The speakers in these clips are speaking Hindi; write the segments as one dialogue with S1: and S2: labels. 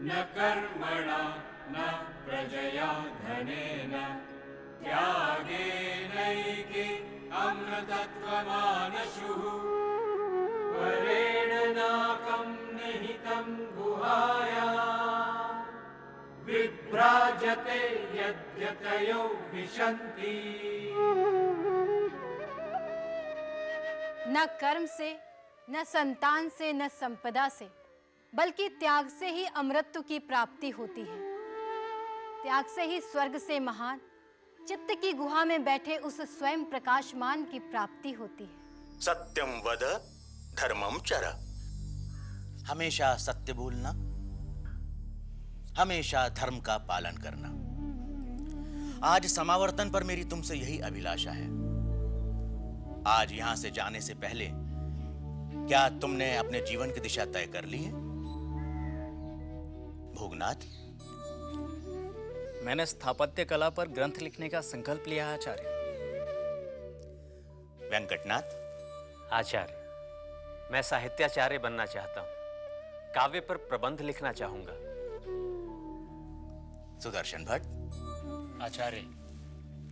S1: न कर्मणा न प्रजया धनेन त्यागेनैके अमृतत्वमानशुः परेण नाकं निहितं गुहायां विभ्राजते यद्यतयो विशन्ति।
S2: न कर्म से, न संतान से, न संपदा से, बल्कि त्याग से ही अमृतत्व की प्राप्ति होती है। त्याग से ही स्वर्ग से महान चित्त की गुहा में बैठे उस स्वयं प्रकाशमान की प्राप्ति होती है।
S3: सत्यम वद धर्मम चर। हमेशा सत्य बोलना, हमेशा धर्म का पालन करना। आज समावर्तन पर मेरी तुमसे यही अभिलाषा है। आज यहां से जाने से पहले क्या तुमने अपने जीवन की दिशा तय कर ली है? भोगनाथ,
S4: मैंने स्थापत्य कला पर ग्रंथ लिखने का संकल्प लिया है आचार्य।
S3: वेंकटनाथ,
S5: आचार्य, मैं साहित्याचार्य बनना चाहता हूं, काव्य पर प्रबंध लिखना चाहूंगा।
S3: सुदर्शन भट्ट,
S6: आचार्य,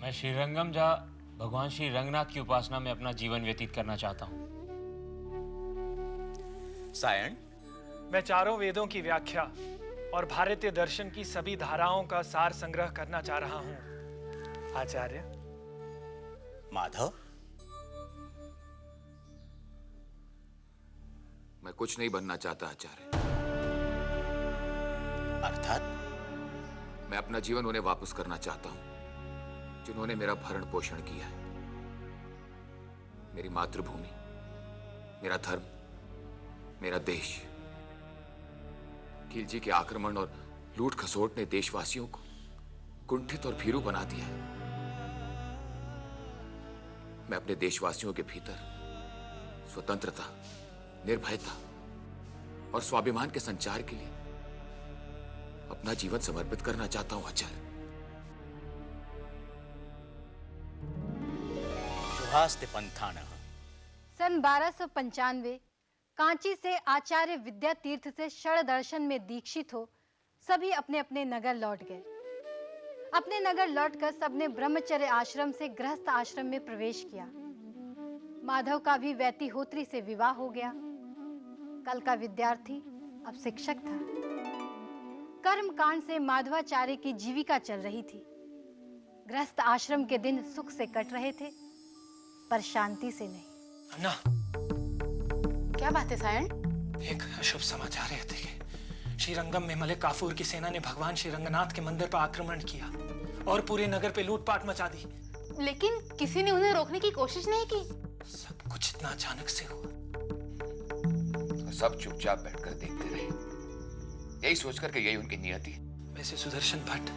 S6: मैं श्रीरंगम जा भगवान श्री रंगनाथ की उपासना में अपना जीवन व्यतीत करना चाहता हूं।
S3: सायण,
S7: मैं चारों वेदों की व्याख्या और भारतीय दर्शन की सभी धाराओं का सार संग्रह करना चाह रहा हूं आचार्य।
S3: माधव,
S8: मैं कुछ नहीं बनना चाहता आचार्य।
S3: अर्थात
S8: मैं अपना जीवन उन्हें वापस करना चाहता हूं जिन्होंने मेरा भरण पोषण किया है। मेरी मातृभूमि, मेरा धर्म, मेरा देश। खिलजी के आक्रमण और लूट खसोट ने देशवासियों को कुंठित और भीरू बना दिया है। मैं अपने देशवासियों के भीतर स्वतंत्रता, निर्भयता और स्वाभिमान के संचार के लिए अपना जीवन समर्पित करना चाहता हूं आचार्य।
S3: शुभास्ते पंथानः।
S2: सन 1295 कांची से आचार्य विद्या तीर्थ से क्षण दर्शन में दीक्षित हो सभी अपने अपने नगर लौट गए। अपने नगर लौटकर सबने ब्रह्मचर्य आश्रम से गृहस्थ आश्रम में प्रवेश किया। माधव का भी वैतिहोत्री से विवाह हो गया। कल का विद्यार्थी अब शिक्षक था। कर्म कांड से माधवाचार्य की जीविका चल रही थी। गृहस्थ आश्रम के दिन सुख से कट रहे थे, पर शांति से नहीं।
S7: अन्ना,
S2: क्या बात है सायण?
S7: एक अशुभ समाचार है कि श्रीरंगम में मलिक काफूर की सेना ने भगवान श्री रंगनाथ के मंदिर पर आक्रमण किया और पूरे नगर पे लूटपाट मचा दी।
S2: लेकिन किसी ने उन्हें रोकने की कोशिश नहीं की।
S7: सब कुछ इतना अचानक से हुआ।
S8: तो सब चुपचाप बैठकर देखते रहे, यही सोचकर कि यही उनकी नियति है।
S7: वैसे सुदर्शन भट्ट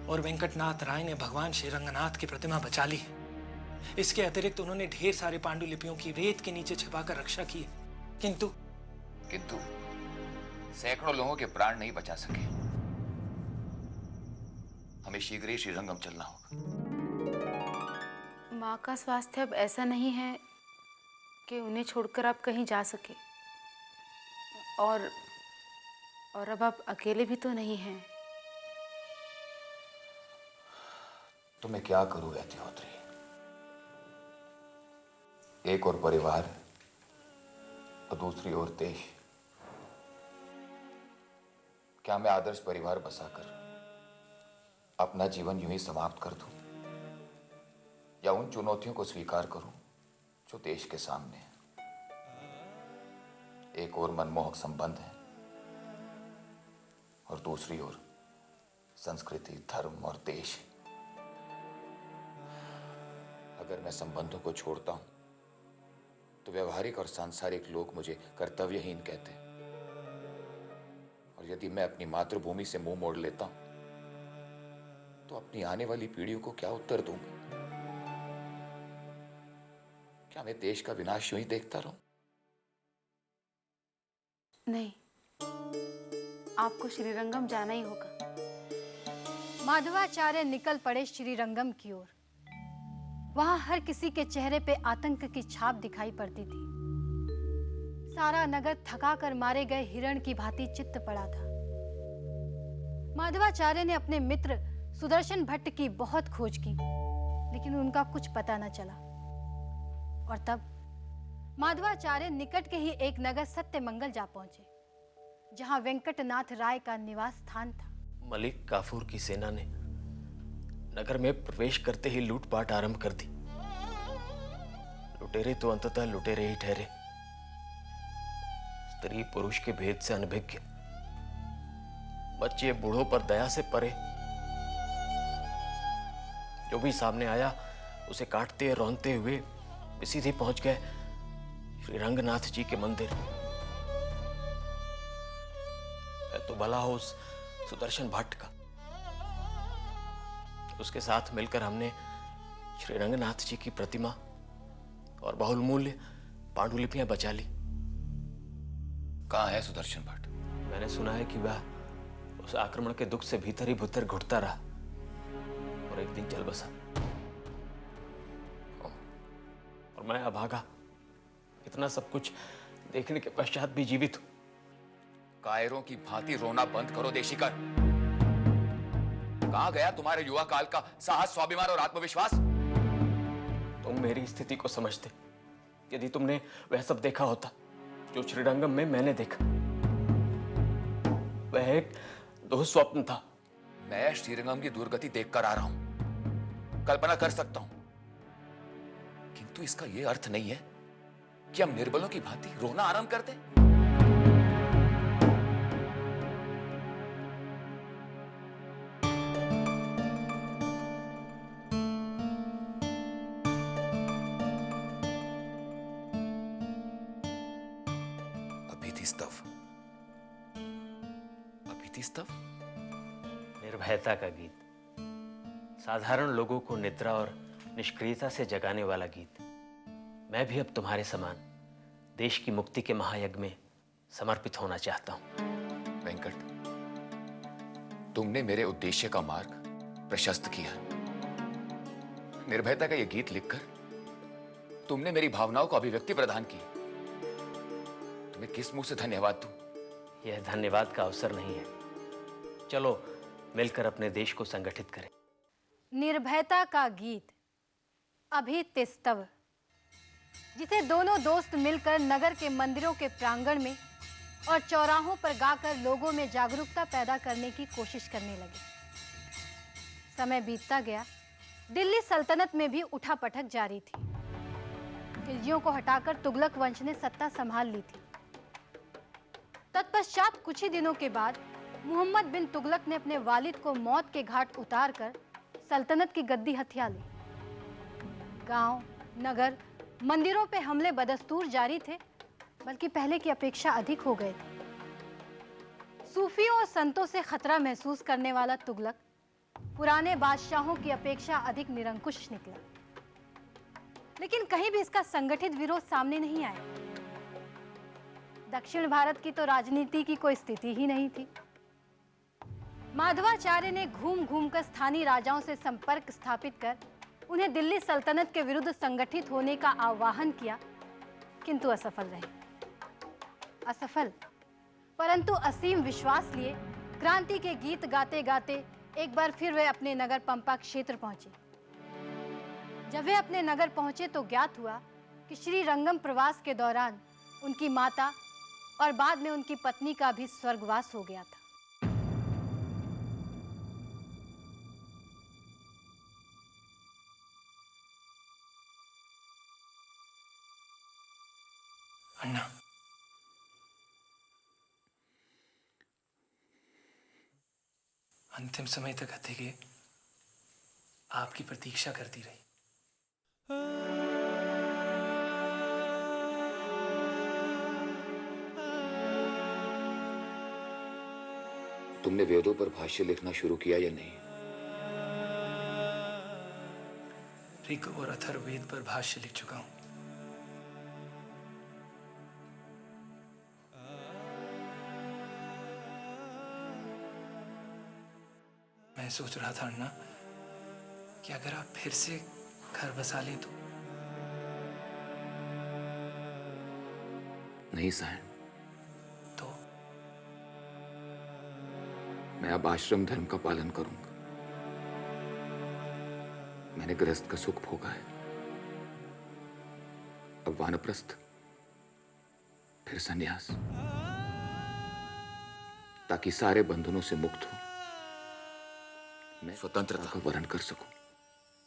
S7: और वेंकटनाथ राय ने भगवान श्री रंगनाथ की प्रतिमा बचा ली। इसके अतिरिक्त उन्होंने ढेर सारे पांडुलिपियों की रेत के नीचे छिपाकर रक्षा की। किंतु
S8: सैकड़ों लोगों के प्राण नहीं बचा सके। हमें शीघ्र ही श्रीरंगम चलना होगा।
S9: माँ का स्वास्थ्य अब ऐसा नहीं है कि उन्हें छोड़कर आप कहीं जा सके, और अब आप अकेले भी तो नहीं हैं।
S8: तो मैं क्या करूं वैतिहोत्री? एक और परिवार और दूसरी ओर देश। क्या मैं आदर्श परिवार बसाकर अपना जीवन यूं ही समाप्त कर दूं, या उन चुनौतियों को स्वीकार करूं जो देश के सामने है? एक और मनमोहक संबंध है और दूसरी ओर संस्कृति, धर्म और देश। अगर मैं संबंधों को छोड़ता हूं तो व्यवहारिक और सांसारिक लोग मुझे कर्तव्यहीन कहते हैं, और यदि मैं अपनी मातृभूमि से मुंह मोड़ लेता हूं तो अपनी आने वाली पीढ़ियों को क्या उत्तर दूंगा? क्या मैं देश का विनाश यूं ही देखता रहूं?
S9: नहीं, आपको श्रीरंगम जाना ही होगा।
S2: माधवाचार्य निकल पड़े श्रीरंगम की ओर। वहां हर किसी के चेहरे पे आतंक की छाप दिखाई पड़ती थी। सारा नगर थका कर मारे गए हिरण की भांति चित्त पड़ा था। माधवाचार्य ने अपने मित्र सुदर्शन भट्ट की बहुत खोज की, लेकिन उनका कुछ पता न चला। और तब माधवाचार्य निकट के ही एक नगर सत्यमंगल जा पहुंचे, जहां वेंकटनाथ राय का निवास स्थान था।
S5: मलिक काफूर की सेना ने नगर में प्रवेश करते ही लूटपाट आरंभ कर दी। लुटेरे तो अंततः लुटेरे ही ठहरे, स्त्री पुरुष के भेद से अनभिज्ञ, बच्चे बूढ़ों पर दया से परे। जो भी सामने आया उसे काटते रौंदते हुए सीधे पहुंच गए श्री रंगनाथ जी के मंदिर। तो भला हो उस सुदर्शन भट्ट का। उसके साथ मिलकर हमने श्री रंगनाथ जी की प्रतिमा और बहुमूल्य पांडुलिपियां बचा ली।
S8: कहाँ है सुदर्शन भट्ट?
S5: मैंने सुना है कि वह उस आक्रमण के दुख से भीतर ही भीतर घुटता रहा और एक दिन चल बसा। और मैं अभागा, इतना सब कुछ देखने के पश्चात भी जीवित हूं।
S8: कायरों की भांति रोना बंद करो देशीकर। कहां गया तुम्हारे युवा काल का साहस, स्वाभिमान और आत्मविश्वास?
S5: तुम मेरी स्थिति को समझते यदि तुमने वह सब देखा होता जो श्रीरंगम में मैंने देखा। वह एक दुःस्वप्न था।
S8: मैं श्रीरंगम की दुर्गति देखकर आ रहा हूं, कल्पना कर सकता हूं, किंतु इसका यह अर्थ नहीं है कि हम निर्बलों की भांति रोना आरंभ कर दें। अभितिस्तव
S5: निर्भयता का गीत, साधारण लोगों को निद्रा और निष्क्रियता से जगाने वाला गीत। मैं भी अब तुम्हारे समान देश की मुक्ति के महायज्ञ में समर्पित होना चाहता हूं।
S8: वेंकट, तुमने मेरे उद्देश्य का मार्ग प्रशस्त किया। निर्भयता का यह गीत लिखकर तुमने मेरी भावनाओं को अभिव्यक्ति प्रदान की। तुम्हें किस मुंह से धन्यवाद दूं?
S5: यह धन्यवाद का अवसर नहीं है। चलो मिलकर अपने देश को संगठित करें।
S2: निर्भयता का गीत अभितिस्तव, जिसे दोनों दोस्त मिलकर नगर के मंदिरों के प्रांगण में और चौराहों पर गाकर लोगों में जागरूकता पैदा करने की कोशिश करने लगे। समय बीतता गया, दिल्ली सल्तनत में भी उठापटक जारी थी। खिलजियों को हटाकर तुगलक वंश ने सत्ता संभाल ली थी। तत्पश्चात कुछ ही दिनों के बाद मोहम्मद बिन तुगलक ने अपने वालिद को मौत के घाट उतारकर सल्तनत की गद्दी हथिया ली। गांव, नगर, मंदिरों पे हमले बदस्तूर जारी थे, बल्कि पहले की अपेक्षा अधिक हो गए थे। सूफियों और संतों से खतरा महसूस करने वाला तुगलक पुराने बादशाहों की अपेक्षा अधिक निरंकुश निकला। लेकिन कहीं भी इसका संगठित विरोध सामने नहीं आया। दक्षिण भारत की तो राजनीति की कोई स्थिति ही नहीं थी। माधवाचार्य ने घूम घूम कर स्थानीय राजाओं से संपर्क स्थापित कर उन्हें दिल्ली सल्तनत के विरुद्ध संगठित होने का आह्वान किया, किंतु असफल रहे। असफल, परंतु असीम विश्वास लिए क्रांति के गीत गाते गाते एक बार फिर वे अपने नगर पंपा क्षेत्र पहुंचे। जब वे अपने नगर पहुंचे तो ज्ञात हुआ कि श्री रंगम प्रवास के दौरान उनकी माता और बाद में उनकी पत्नी का भी स्वर्गवास हो गया था।
S7: अन्ना, अंतिम समय तक हथेली आपकी प्रतीक्षा करती रही।
S8: तुमने वेदों पर भाष्य लिखना शुरू किया या नहीं?
S7: ऋग और अथर्ववेद पर भाष्य लिख चुका हूं। मैं सोच रहा था अन्ना कि अगर आप फिर से घर बसा लें तो।
S8: नहीं सहन,
S7: तो
S8: मैं अब आश्रम धर्म का पालन करूंगा। मैंने गृहस्थ का सुख भोगा है, अब वानप्रस्थ, फिर संन्यास, ताकि सारे बंधनों से मुक्त हो मैं स्वतंत्रता का वर्ण कर सकूं।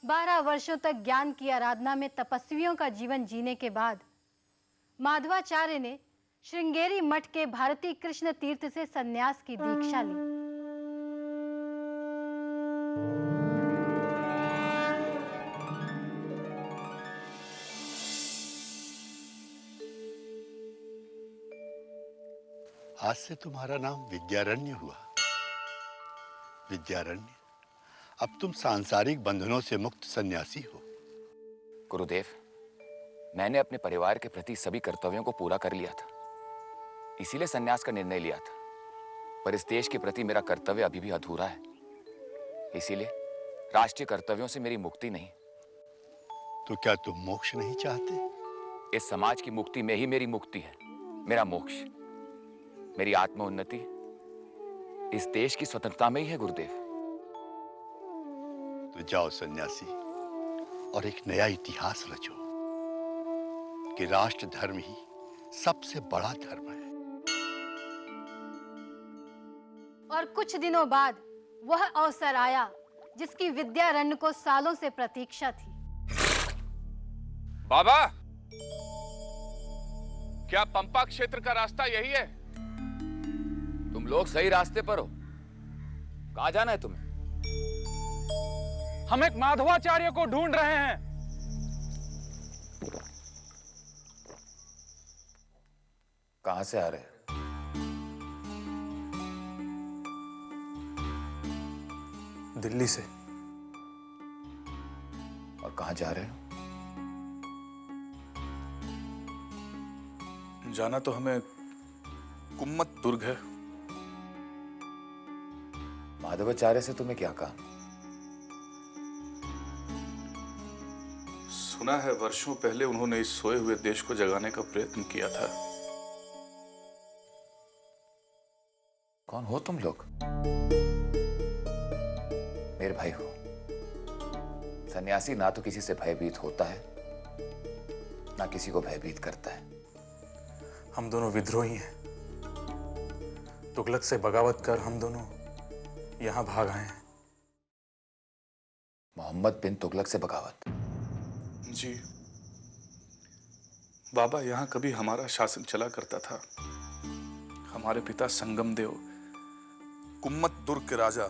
S2: 12 वर्षों तक ज्ञान की आराधना में तपस्वियों का जीवन जीने के बाद माधवाचार्य ने श्रृंगेरी मठ के भारती कृष्ण तीर्थ से संन्यास की दीक्षा ली।
S10: आज से तुम्हारा नाम विद्यारण्य हुआ। विद्यारण्य, अब तुम सांसारिक बंधनों से मुक्त सन्यासी हो।
S8: गुरुदेव, मैंने अपने परिवार के प्रति सभी कर्तव्यों को पूरा कर लिया था, इसीलिए संन्यास का निर्णय लिया था। पर इस देश के प्रति मेरा कर्तव्य अभी भी अधूरा है, इसीलिए राष्ट्रीय कर्तव्यों से मेरी मुक्ति नहीं।
S10: तो क्या तुम मोक्ष नहीं चाहते?
S8: इस समाज की मुक्ति में ही मेरी मुक्ति है, मेरा मोक्ष, मेरी आत्मोन्नति इस देश की स्वतंत्रता में ही है गुरुदेव।
S10: तो जाओ सन्यासी और एक नया इतिहास रचो कि राष्ट्र धर्म ही सबसे बड़ा धर्म है।
S2: और कुछ दिनों बाद वह अवसर आया जिसकी विद्यारण्य को सालों से प्रतीक्षा थी।
S11: बाबा, क्या पंपा क्षेत्र का रास्ता यही है?
S8: तुम लोग सही रास्ते पर हो। कहां जाना है तुम्हें?
S11: हम एक माधवाचार्य को ढूंढ रहे हैं।
S8: कहां से आ रहे हो?
S11: दिल्ली से।
S8: और कहां जा रहे हो?
S11: जाना तो हमें कुम्मत दुर्ग है।
S8: माधवाचार्य से तुम्हें क्या कहा?
S11: सुना है वर्षों पहले उन्होंने इस सोए हुए देश को जगाने का प्रयत्न किया था।
S8: कौन हो तुम लोग? मेरे भाई हो। सन्यासी ना तो किसी से भयभीत होता है, ना किसी को भयभीत करता है।
S11: हम दोनों विद्रोही हैं। तुगलक से बगावत कर हम दोनों यहां भाग आए हैं।
S8: मोहम्मद बिन तुगलक से बगावत?
S11: जी बाबा, यहां कभी हमारा शासन चला करता था। हमारे पिता संगम देव कुम्मत दुर्ग के राजा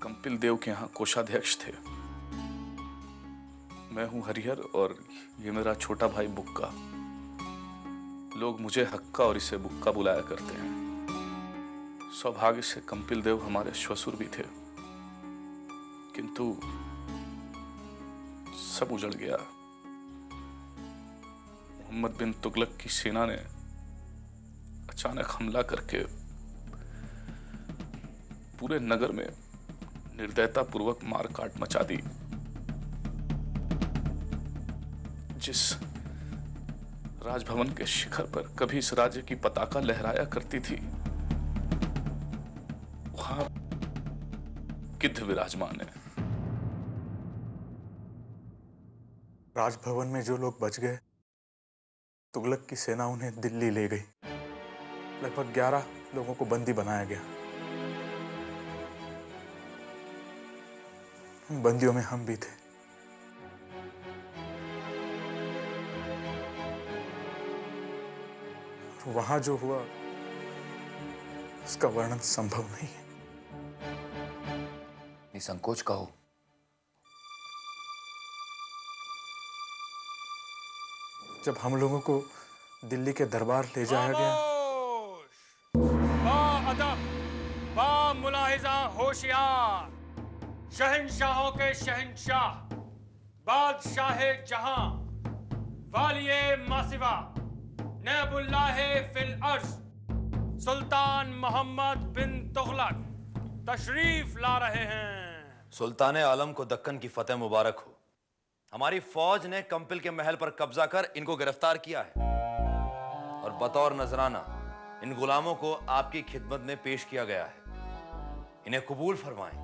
S11: कंपिल देव के यहाँ कोषाध्यक्ष थे। मैं हूं हरिहर और ये मेरा छोटा भाई बुक्का। लोग मुझे हक्का और इसे बुक्का बुलाया करते हैं। सौभाग्य से कंपिल देव हमारे श्वशुर भी थे, किंतु सब उजड़ गया। मोहम्मद बिन तुगलक की सेना ने अचानक हमला करके पूरे नगर में निर्दयता पूर्वक मार काट मचा दी। जिस राजभवन के शिखर पर कभी इस राज्य की पताका लहराया करती थी, वहां गिद्ध विराजमान है। राजभवन में जो लोग बच गए, तुगलक की सेना उन्हें दिल्ली ले गई। लगभग 11 लोगों को बंदी बनाया गया। उन बंदियों में हम भी थे। वहां जो हुआ उसका वर्णन संभव नहीं है।
S8: निसंकोच कहो।
S11: जब हम लोगों को दिल्ली के दरबार ले जाया गया,
S1: अदब, बा मुलाहिजा होशियार, शहंशाहों के शहंशाह, बादशाहे जहां, वालिये मासिवा, नैबुल्लाहे फिल अर्ज, सुल्तान मोहम्मद बिन तुगलक तशरीफ ला रहे हैं।
S3: सुल्तान आलम को दक्कन की फतेह मुबारक हो। हमारी फौज ने कंपिल के महल पर कब्जा कर इनको गिरफ्तार किया है और बतौर नजराना इन गुलामों को आपकी खिदमत में पेश किया गया है।
S12: इन्हें कबूल फरमाएं।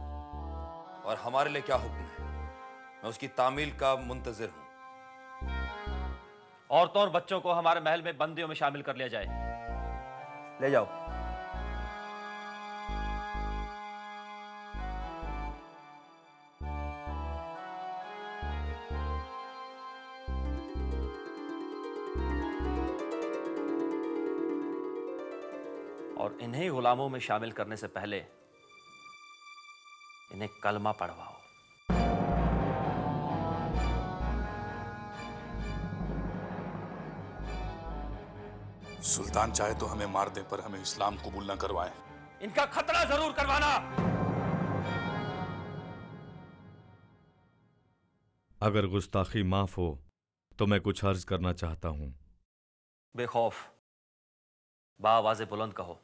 S12: और हमारे लिए क्या हुक्म है, मैं उसकी तामील का मुंतजिर हूं।
S5: औरतों और बच्चों को हमारे महल में बंदियों में शामिल कर लिया जाए। ले जाओ। और इन्हें गुलामों में शामिल करने से पहले इन्हें कलमा पढ़वाओ।
S11: सुल्तान चाहे तो हमें मार दे, पर हमें इस्लाम कबूल न करवाएं।
S5: इनका खतरा जरूर करवाना।
S13: अगर गुस्ताखी माफ हो तो मैं कुछ अर्ज करना चाहता हूं।
S5: बेखौफ बाआवाज़े बुलंद कहो।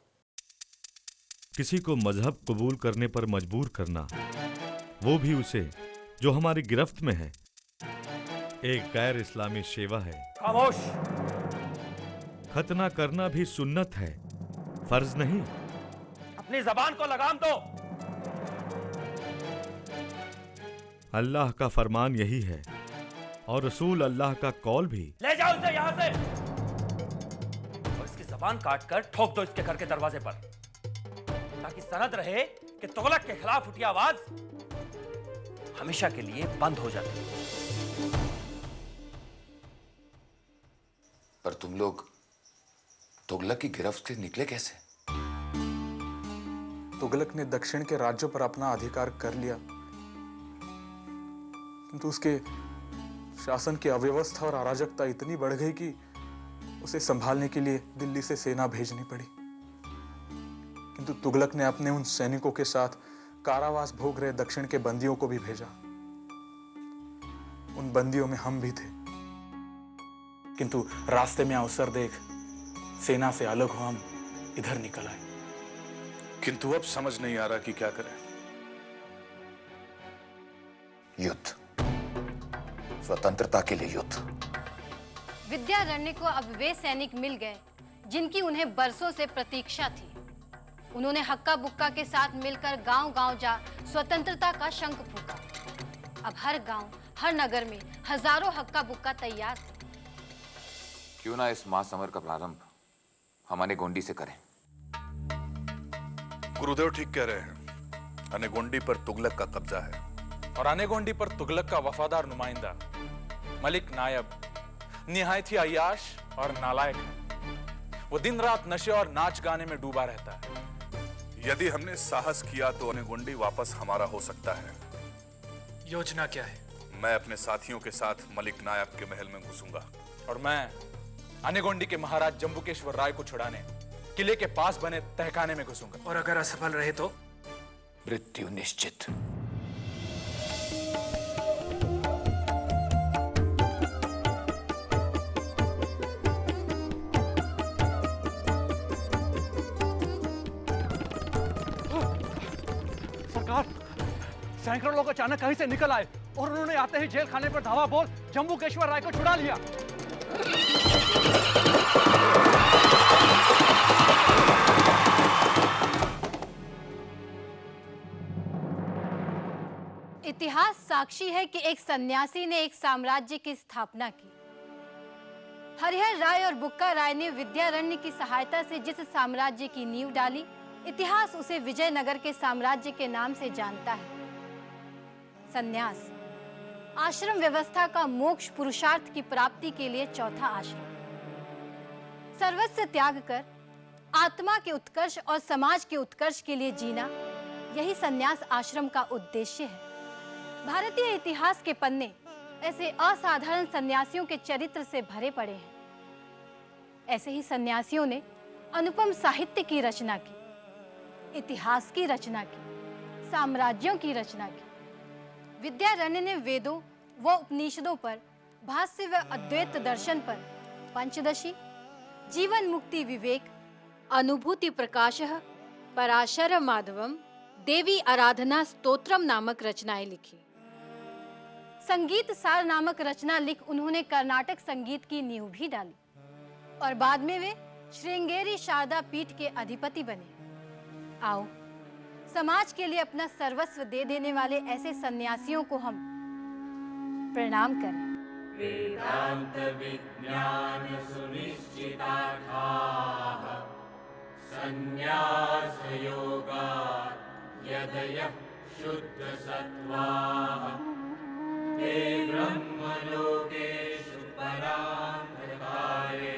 S13: किसी को मजहब कबूल करने पर मजबूर करना, वो भी उसे जो हमारी गिरफ्त में है, एक गैर इस्लामी शेवा है।
S5: खामोश।
S13: खतना करना भी सुन्नत है, फर्ज नहीं।
S5: अपनी जबान को लगाम दो।
S13: अल्लाह का फरमान यही है और रसूल अल्लाह का कौल भी।
S5: ले जाओ इसे यहां से और इसकी जबान काट कर ठोक दो इसके घर के दरवाजे पर, ताकि सनद रहे कि तुगलक के खिलाफ उठी आवाज हमेशा के लिए बंद हो जाती।
S8: पर तुम लोग तुगलक की गिरफ्त से निकले कैसे?
S11: तुगलक ने दक्षिण के राज्यों पर अपना अधिकार कर लिया, किंतु उसके शासन की अव्यवस्था और अराजकता इतनी बढ़ गई कि उसे संभालने के लिए दिल्ली से सेना भेजनी पड़ी। किंतु तुगलक ने अपने उन सैनिकों के साथ कारावास भोग रहे दक्षिण के बंदियों को भी भेजा। उन बंदियों में हम भी थे, किंतु रास्ते में अवसर देख सेना से अलग हो हम इधर निकल आए। किंतु अब समझ नहीं आ रहा कि क्या करें।
S8: युद्ध, स्वतंत्रता के लिए युद्ध।
S2: विद्यारण्य को अब वे सैनिक मिल गए जिनकी उन्हें बरसों से प्रतीक्षा थी। उन्होंने हक्का बुक्का के साथ मिलकर गांव-गांव जा स्वतंत्रता का शंख फूंका। अब हर गांव, हर नगर में हजारों हक्का बुक्का तैयार थे।
S8: क्यों ना इस महासमर का प्रारंभ हम अनेगोंडी से करें?
S11: गुरुदेव ठीक कह रहे हैं। अनेगोंडी पर तुगलक का कब्जा है
S14: और अनेगोंडी पर तुगलक का वफादार नुमाइंदा मलिक नायब निहायत ही अय्याश और नालायक है। वो दिन रात नशे और नाच गाने में डूबा रहता है।
S11: यदि हमने साहस किया तो अनेगोंडी वापस हमारा हो सकता है।
S7: योजना क्या है?
S11: मैं अपने साथियों के साथ मलिक नायब के महल में घुसूंगा
S14: और मैं अनेगोंडी के महाराज जम्बुकेश्वर राय को छुड़ाने किले के पास बने तहखाने में घुसूंगा।
S7: और अगर असफल रहे तो?
S8: मृत्यु निश्चित।
S15: सरकार, सैकड़ों लोग अचानक कहीं से निकल आए और उन्होंने आते ही जेल खाने पर धावा बोल जम्बुकेश्वर राय को छुड़ा लिया।
S2: इतिहास साक्षी है कि एक सन्यासी ने एक साम्राज्य की स्थापना की। हरिहर राय और बुक्का राय ने विद्यारण्य की सहायता से जिस साम्राज्य की नींव डाली, इतिहास उसे विजयनगर के साम्राज्य के नाम से जानता है। सन्यास आश्रम व्यवस्था का मोक्ष पुरुषार्थ की प्राप्ति के लिए चौथा आश्रम। सर्वस्व त्याग कर आत्मा के उत्कर्ष और समाज के उत्कर्ष के लिए जीना, यही सन्यास आश्रम का उद्देश्य है। भारतीय इतिहास के पन्ने ऐसे असाधारण सन्यासियों के चरित्र से भरे पड़े हैं। ऐसे ही सन्यासियों ने अनुपम साहित्य की रचना की, इतिहास की रचना की, साम्राज्यों की रचना की। विद्यारण्य ने वेदों व उपनिषदों पर, भाष्य व अद्वैत दर्शन पर, पंचदशी, जीवन मुक्ति विवेक, अनुभूति प्रकाशः, पराशर माधवम, देवी आराधना स्तोत्रम नामक रचनाएं लिखी। संगीत सार नामक रचना लिख उन्होंने कर्नाटक संगीत की नींव भी डाली और बाद में वे श्रृंगेरी शारदा पीठ के अधिपति बने। आओ समाज के लिए अपना सर्वस्व दे देने वाले ऐसे सन्यासियों को हम प्रणाम करें।
S1: वेदांत विज्ञान सुनिश्चितार्थाः संन्यास योगात् यदयः शुद्ध सत्त्वाः ते ब्रह्मलोकेषु परांधकारे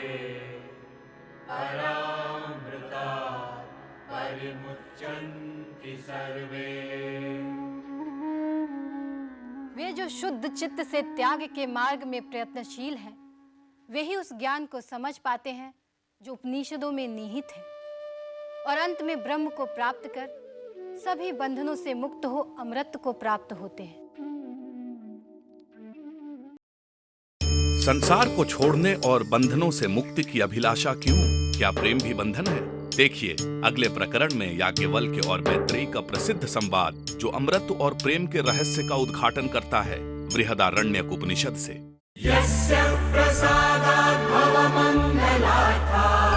S1: परामृतात् परिमुच्यन्ति सर्वे।
S2: वे जो शुद्ध चित्त से त्याग के मार्ग में प्रयत्नशील हैं, वे ही उस ज्ञान को समझ पाते हैं जो उपनिषदों में निहित है, और अंत में ब्रह्म को प्राप्त कर सभी बंधनों से मुक्त हो अमृत को प्राप्त होते हैं।
S11: संसार को छोड़ने और बंधनों से मुक्ति की अभिलाषा क्यों? क्या प्रेम भी बंधन है? देखिए अगले प्रकरण में याज्ञवल्क्य और मैत्रेयी का प्रसिद्ध संवाद, जो अमृत और प्रेम के रहस्य का उद्घाटन करता है बृहदारण्यक उपनिषद से।
S1: यस्य प्रसादात् भवमङ्गलार्थाः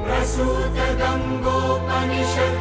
S1: प्रसूत गङ्गोपनिषद